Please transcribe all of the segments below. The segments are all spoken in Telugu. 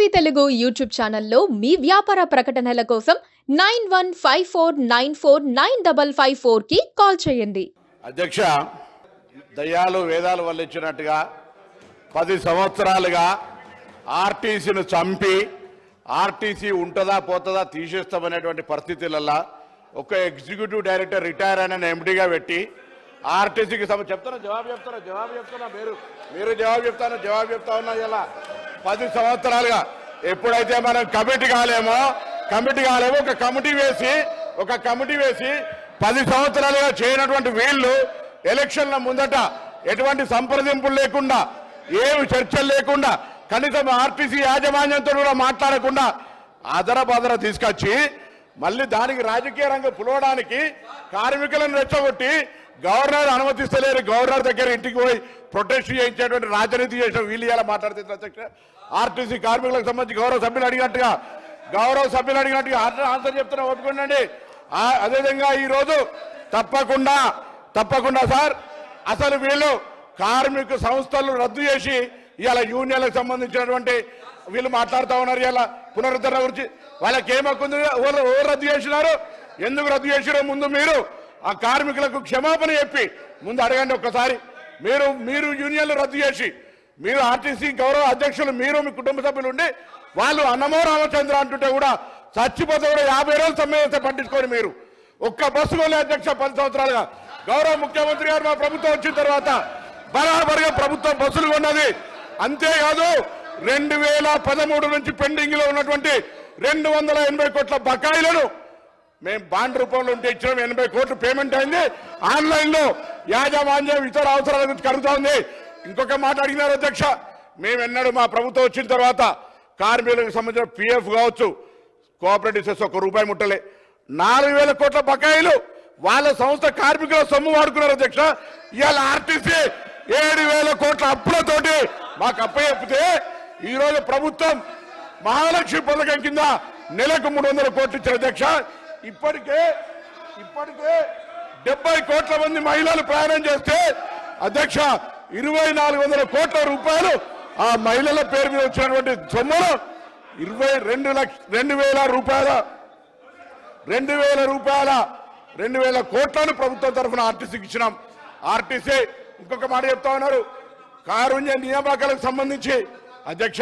టీవీ తెలుగు యూట్యూబ్ ఛానల్లో మీ వ్యాపార ప్రకటనల కోసం 9154949554 కి కాల్ చేయండి. అధ్యక్ష, దయ్యాలు వేదాలు వల్లించినట్టుగా 10 సంవత్సరాలుగా ఆర్టీసీని చంపి ఆర్టీసీ ఉంటుందా పోతుందా తీసేస్తామనేటువంటి పరిస్థితులలో ఒక ఎగ్జిక్యూటివ్ డైరెక్టర్ రిటైర్ అయిన ఎండీగా పెట్టి ఆర్టీసీకి జవాబు చెప్తున్నా మీరు జవాబు చెప్తా ఉన్నా. ఇలా 10 సంవత్సరాలుగా ఎప్పుడైతే మనం కమిటీ కాలేమో ఒక కమిటీ వేసి 10 సంవత్సరాలుగా చేయనటువంటి వీళ్ళు ఎలక్షన్ల ముందట ఎటువంటి సంప్రదింపులు లేకుండా ఏమి చర్చలు లేకుండా కనీసం ఆర్టీసీ యాజమాన్యంతో కూడా మాట్లాడకుండా ఆదర తీసుకొచ్చి మళ్ళీ దానికి రాజకీయ రంగం పులవడానికి కార్మికులను రెచ్చగొట్టి గవర్నర్ అనుమతిస్తలేరు, గవర్నర్ దగ్గర ఇంటికి పోయి ప్రొటెస్ట్ చేయించేటువంటి రాజనీతి చేసిన వీళ్ళు ఇలా మాట్లాడుతున్నారు. అధ్యక్ష, ఆర్టీసీ కార్మికులకు సంబంధించి గౌరవ సభ్యులు అడిగినట్టుగా ఆన్సర్ చెప్తున్నా, ఒప్పుకోండి. అదేవిధంగా ఈరోజు తప్పకుండా సార్, అసలు వీళ్ళు కార్మిక సంస్థలు రద్దు చేసి ఇవాళ యూనియన్లకు సంబంధించినటువంటి వీళ్ళు మాట్లాడుతూ ఉన్నారు. ఇలా పునరుద్ధరణ గురించి వాళ్ళకి ఏమక్కుంది, ఎవరు రద్దు చేసినారు, ఎందుకు రద్దు చేసిరో ముందు మీరు ఆ కార్మికులకు క్షమాపణ చెప్పి ముందు అడగండి ఒక్కసారి. మీరు యూనియన్లు రద్దు చేసి మీరు ఆర్టీసీ గౌరవ అధ్యక్షులు మీరు మీ కుటుంబ సభ్యులు ఉండి వాళ్ళు అన్నమో రామచంద్ర అంటుంటే కూడా చచ్చిపోతే కూడా 50 రోజులు సమ్మె చేస్తే పట్టించుకొని మీరు ఒక్క బస్సు కొలే అధ్యక్ష 10 సంవత్సరాలుగా గౌరవ ముఖ్యమంత్రి గారు మా ప్రభుత్వం వచ్చిన తర్వాత బరాబరిగా ప్రభుత్వం బస్సులు కొన్నది. అంతేకాదు 2013 నుంచి పెండింగ్ లో ఉన్నటువంటి 280 కోట్ల బకాయిలను మేము బాండ్ రూపంలో ఉంటే ఇచ్చినాం. 80 కోట్లు పేమెంట్ అయింది. ఆన్లైన్ లో యాజమాన్యం ఇతర అవసరాల గురించి కలుగుతోంది. ఇంకొక మాట అడిగినారు అధ్యక్ష, మేమెన్నడూ మా ప్రభుత్వం వచ్చిన తర్వాత కార్మికులకు సంబంధించిన పిఎఫ్ కావచ్చు, కోఆపరేటివ్ సెస్ ₹1 ముట్టలే. 4,000 కోట్ల బకాయిలు వాళ్ళ సంస్థ కార్మికుల సొమ్ము వాడుకున్నారు అధ్యక్ష. ఇవాళ ఆర్టీసీ 7,000 కోట్ల అప్పులతోటి మాకు అప్పచెప్పితే ఈరోజు ప్రభుత్వం మహాలక్ష్మి పథకం కింద నెలకు 300 కోట్లు ఇచ్చారు అధ్యక్ష. ఇప్పటికే 70 కోట్ల మంది మహిళలు ప్రయాణం చేస్తే అధ్యక్ష 2,400 కోట్ల రూపాయలు ఆ మహిళల పేరు మీద వచ్చినటువంటి సొమ్మును 2,000 కోట్లను ప్రభుత్వం తరఫున ఆర్టీసీకి ఇచ్చినాం. ఆర్టీసీ ఇంకొక మాట చెప్తా ఉన్నారు, కారుణ్య నియామకాలకు సంబంధించి అధ్యక్ష,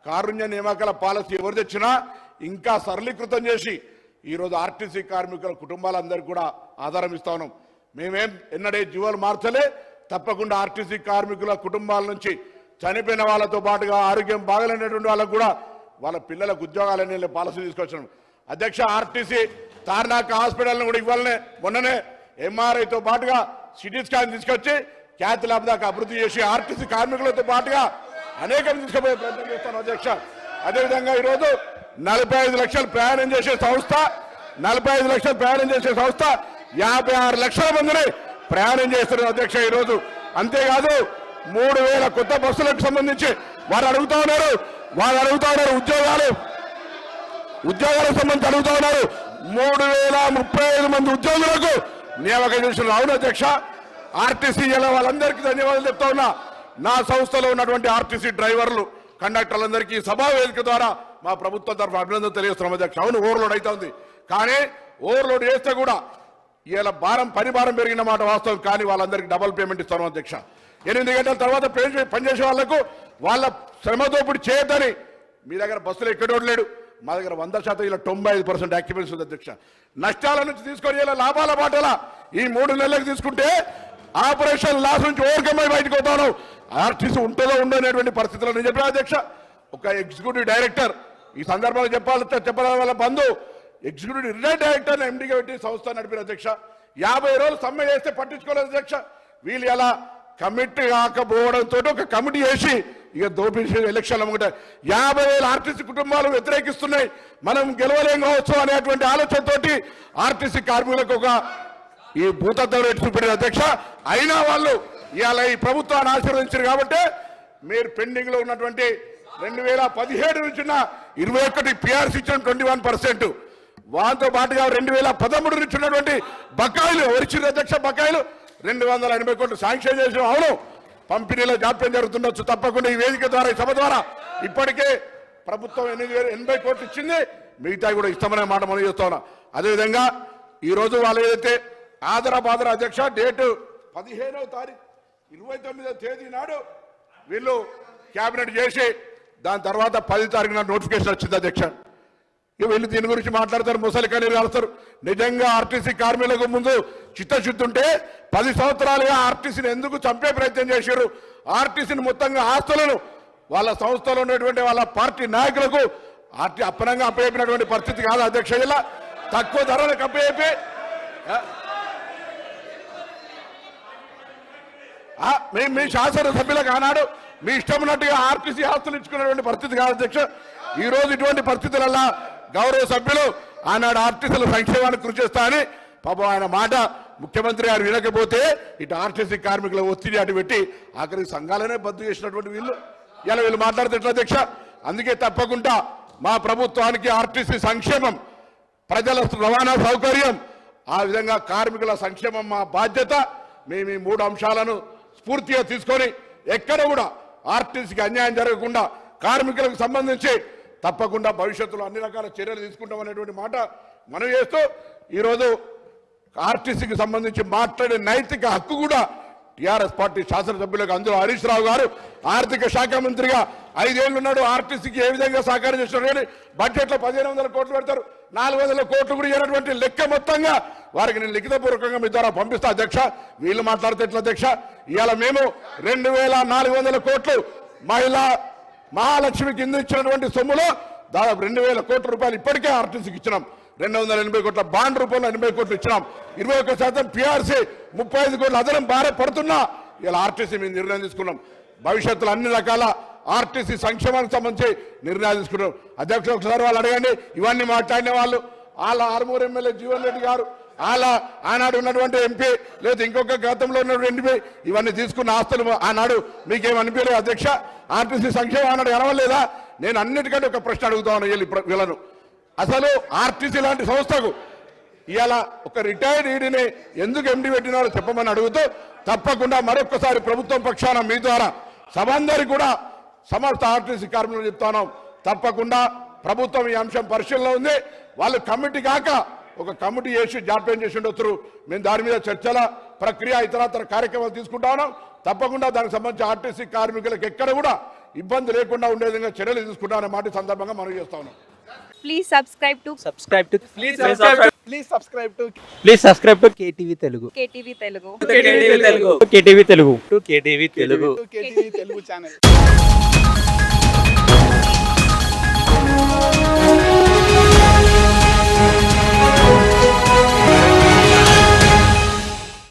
కారుణ్య నియామకాల పాలసీ ఎవరు తెచ్చినా ఇంకా సరళీకృతం చేసి ఈరోజు ఆర్టీసీ కార్మికుల కుటుంబాలందరికీ కూడా ఆధారం ఇస్తా ఉన్నాం. మేమేం ఎన్నడే జీవాలు మార్చలే. తప్పకుండా ఆర్టీసీ కార్మికుల కుటుంబాల నుంచి చనిపోయిన వాళ్ళతో పాటుగా ఆరోగ్యం బాగలేనటువంటి వాళ్ళకు కూడా వాళ్ళ పిల్లలకు ఉద్యోగాలనే పాలసీ తీసుకొచ్చాం అధ్యక్ష. ఆర్టీసీ తార్నాక హాస్పిటల్ని కూడా ఇవ్వాలనే మొన్ననే ఎంఆర్ఐతో పాటుగా సిటీ స్కాన్ తీసుకొచ్చి క్యాత్ ల్యాబ్ దాకా అభివృద్ధి చేసి ఆర్టీసీ కార్మికులతో పాటుగా అనేకం తీసుకుపోయే ప్రయత్నం చేస్తాను అధ్యక్ష. అదేవిధంగా ఈరోజు 45 లక్షలు ప్రయాణం చేసే సంస్థ 56 లక్షల మందిని ప్రయాణం చేస్తున్నారు అధ్యక్ష ఈరోజు. అంతేకాదు 3,000 కొత్త బస్సులకు సంబంధించి వారు అడుగుతా ఉన్నారు ఉద్యోగాలకు సంబంధించి అడుగుతా ఉన్నారు. 3,035 మంది ఉద్యోగులకు నియామకం చేస్తున్నారు. అవును అధ్యక్ష, ఆర్టీసీ ఇలా వాళ్ళందరికీ ధన్యవాదాలు చెప్తా ఉన్నా. నా సంస్థలో ఉన్నటువంటి ఆర్టీసీ డ్రైవర్లు కండక్టర్లందరికీ సభా వేదిక ద్వారా మా ప్రభుత్వం తరఫున అభినందన తెలియజేస్తున్నాం అధ్యక్ష. అవును, ఓవర్లోడ్ అవుతా ఉంది, కానీ ఓవర్లోడ్ చేస్తే కూడా ఇలా పని భారం పెరిగిన మాట వాస్తవం, కానీ వాళ్ళందరికీ డబుల్ పేమెంట్ ఇస్తాను అధ్యక్ష. 8 గంటల తర్వాత పనిచేసే వాళ్లకు వాళ్ళ శ్రమ దోపిడీ చేయొద్దని మీ దగ్గర బస్సులు ఎక్కడోడు లేడు, మా దగ్గర 100% ఇలా 95% యాక్టివిటీస్ ఉంది అధ్యక్ష. నష్టాల నుంచి తీసుకొని ఇలా లాభాల బాటలా ఈ 3 నెలలకు తీసుకుంటే ఆపరేషన్ లాస్ నుంచి ఓవర్కమ్ అయి బయటకు వస్తాను. ఆర్టీసీ ఉంటుందో ఉండనేటువంటి పరిస్థితుల్లో నేను చెప్పిన అధ్యక్ష. ఒక ఎగ్జిక్యూటివ్ డైరెక్టర్ ఈ సందర్భంలో చెప్పాలి వాళ్ళ బంధు ఎగ్జిక్యూటివ్ రిటైర్డ్ డైరెక్టర్ ఎండీగా పెట్టి సంస్థ నడిపిన అధ్యక్ష. 50 రోజులు సమ్మె చేస్తే పట్టించుకోలేదు అధ్యక్ష. వీళ్ళు ఎలా కమిటీ కాకపోవడంతో ఒక కమిటీ చేసి ఇక దోపిడీ ఎలక్షన్లు అమ్ముకుంటే 50,000 ఆర్టీసీ కుటుంబాలు వ్యతిరేకిస్తున్నాయి, మనం గెలవలేం కావచ్చు అనేటువంటి ఆలోచనతోటి ఆర్టీసీ కార్మికులకు ఒక ఈ భూతత్వం చూపెట్టిన అధ్యక్ష. అయినా వాళ్ళు ఇవాళ ఈ ప్రభుత్వాన్ని ఆశీర్వదించారు కాబట్టి మీరు పెండింగ్ లో ఉన్నటువంటి 2017 నుంచి 21 పిఆర్సీ ఇచ్చిన 21%, వాటితో పాటుగా 2013 నుంచి ఉన్నటువంటి బకాయిలు ఎవరిచ్చిన అధ్యక్ష బకాయిలు 280 కోట్లు శాంక్షన్ చేసిన. అవును, పంపిణీలో జాప్యం జరుగుతుండొచ్చు, తప్పకుండా ఈ వేదిక ద్వారా ఈ సభ ద్వారా ఇప్పటికే ప్రభుత్వం 80 కోట్లు ఇచ్చింది, మిగతా కూడా ఇస్తామనే మాట మనం చేస్తా ఉన్నాం. అదేవిధంగా ఈరోజు వాళ్ళు ఏదైతే ఆదరాబాదర అధ్యక్ష డేటు 15వ తారీఖు 29వ తేదీ నాడు వీళ్ళు క్యాబినెట్ చేసి దాని తర్వాత 10 తారీఖు నాడు నోటిఫికేషన్ వచ్చింది అధ్యక్ష. వీళ్ళు దీని గురించి మాట్లాడతారు, ముసలి కన్నీరు కాలుస్తారు. నిజంగా ఆర్టీసీ కార్మికులకు ముందు చిత్తశుద్ధి ఉంటే 10 సంవత్సరాలుగా ఆర్టీసీని ఎందుకు చంపే ప్రయత్నం చేశారు? ఆర్టీసీని మొత్తంగా ఆస్తులను వాళ్ళ సంస్థలో ఉన్నటువంటి వాళ్ళ పార్టీ నాయకులకు అప్పనంగా అప్పచెప్పినటువంటి పరిస్థితి కాదు అధ్యక్ష. ఇలా తక్కువ ధరలకు అప్పచెప్పి మీ శాసనసభ్యులకు ఆనాడు మీ ఇష్టం ఉన్నట్టుగా ఆర్టీసీ ఆస్తులు ఇచ్చుకున్నటువంటి పరిస్థితి కాదు అధ్యక్ష. ఈ రోజు ఇటువంటి పరిస్థితులలో గౌరవ సభ్యులు ఆనాడు ఆర్టీసీల సంక్షేమానికి కృషి చేస్తా అని పాపం ఆయన మాట ముఖ్యమంత్రి గారు వినకపోతే ఇటు ఆర్టీసీ కార్మికుల ఒత్తిడి అటు పెట్టి ఆఖరికి సంఘాలనే బద్దు చేసినటువంటి వీళ్ళు మాట్లాడితే ఎట్లా అధ్యక్ష? అందుకే తప్పకుండా మా ప్రభుత్వానికి ఆర్టీసీ సంక్షేమం, ప్రజల రవాణా సౌకర్యం, ఆ విధంగా కార్మికుల సంక్షేమం మా బాధ్యత. మేము ఈ 3 అంశాలను స్ఫూర్తిగా తీసుకొని ఎక్కడ కూడా ఆర్టీసీకి అన్యాయం జరగకుండా కార్మికులకు సంబంధించి తప్పకుండా భవిష్యత్తులో అన్ని రకాల చర్యలు తీసుకుంటామనేటువంటి మాట మనం చేస్తూ ఈరోజు ఆర్టీసీకి సంబంధించి మాట్లాడే నైతిక హక్కు కూడా టీఆర్ఎస్ పార్టీ శాసనసభ్యులకు, అందులో హరీష్ రావు గారు ఆర్థిక శాఖ మంత్రిగా 5 ఏళ్ళు ఉన్నాడు. ఆర్టీసీకి ఏ విధంగా సహకారం చేస్తున్నారు కానీ బడ్జెట్లో 1500 కోట్లు పెడతారు, 400 కోట్లు కూడా ఇవ్వనటువంటి లెక్క మొత్తంగా వారికి నేను లిఖితపూర్వకంగా మీ ద్వారా పంపిస్తా అధ్యక్ష. వీళ్ళు మాట్లాడితే ఎట్లా అధ్యక్ష? ఇవాళ మేము 2400 కోట్లు మహాలక్ష్మి కింద ఇచ్చినటువంటి సొమ్ములో దాదాపు 2000 కోట్ల రూపాయలు ఇప్పటికే ఆర్టీసీకి ఇచ్చినాం. 280 కోట్ల బాండ్ రూపంలో 80 కోట్లు ఇచ్చినాం. 21% పిఆర్సీ, 35 కోట్ల అదనం భార పడుతున్నా ఇలా ఆర్టీసీ మేము నిర్ణయం తీసుకున్నాం. భవిష్యత్తులో అన్ని రకాల ఆర్టీసీ సంక్షేమానికి సంబంధించి నిర్ణయాలు తీసుకున్నాం అధ్యక్ష. ఒకసారి వాళ్ళు అడగండి, ఇవన్నీ మాట్లాడిన వాళ్ళు వాళ్ళ ఆర్మూరు ఎమ్మెల్యే జీవన్ రెడ్డి గారు, వాళ్ళ ఆనాడు ఉన్నటువంటి ఎంపీ లేదా ఇంకొక గతంలో ఉన్నటువంటి ఎంపీ ఇవన్నీ తీసుకున్న ఆస్తులు ఆనాడు మీకేమనిపించలేదు అధ్యక్ష? ఆర్టీసీ సంక్షేమం ఆనాడు కనవలేదా? నేను అన్నిటికంటే ఒక ప్రశ్న అడుగుతాను వీళ్ళను. అసలు ఆర్టీసీ లాంటి సంస్థకు ఇవాళ ఒక రిటైర్డ్ ఈడీని ఎందుకు ఎండీ పెట్టినారో చెప్పమని అడుగుతూ తప్పకుండా మరొకసారి ప్రభుత్వం పక్షాన మీ ద్వారా సభందరికి కూడా సమస్త ఆర్టీసీ కార్మికులు చెప్తాను, తప్పకుండా ప్రభుత్వం ఈ అంశం పరిశీలనలో ఉంది. వాళ్ళు కమిటీ కాక ఒక కమిటీ చేసి జాప్యం చేసి ఉండొచ్చు. మేము దాని మీద చర్చల ప్రక్రియ ఇతరతర కార్యక్రమాలు తీసుకుంటా ఉన్నాం. తప్పకుండా దానికి సంబంధించి ఆర్టీసీ కార్మికులకు ఎక్కడ కూడా ఇబ్బంది లేకుండా ఉండే విధంగా చర్యలు తీసుకుంటామనే మాట సందర్భంగా మనం చేస్తా ఉన్నాం. Please subscribe to KTV Telugu. KTV Telugu. KTV Telugu. KTV Telugu channel.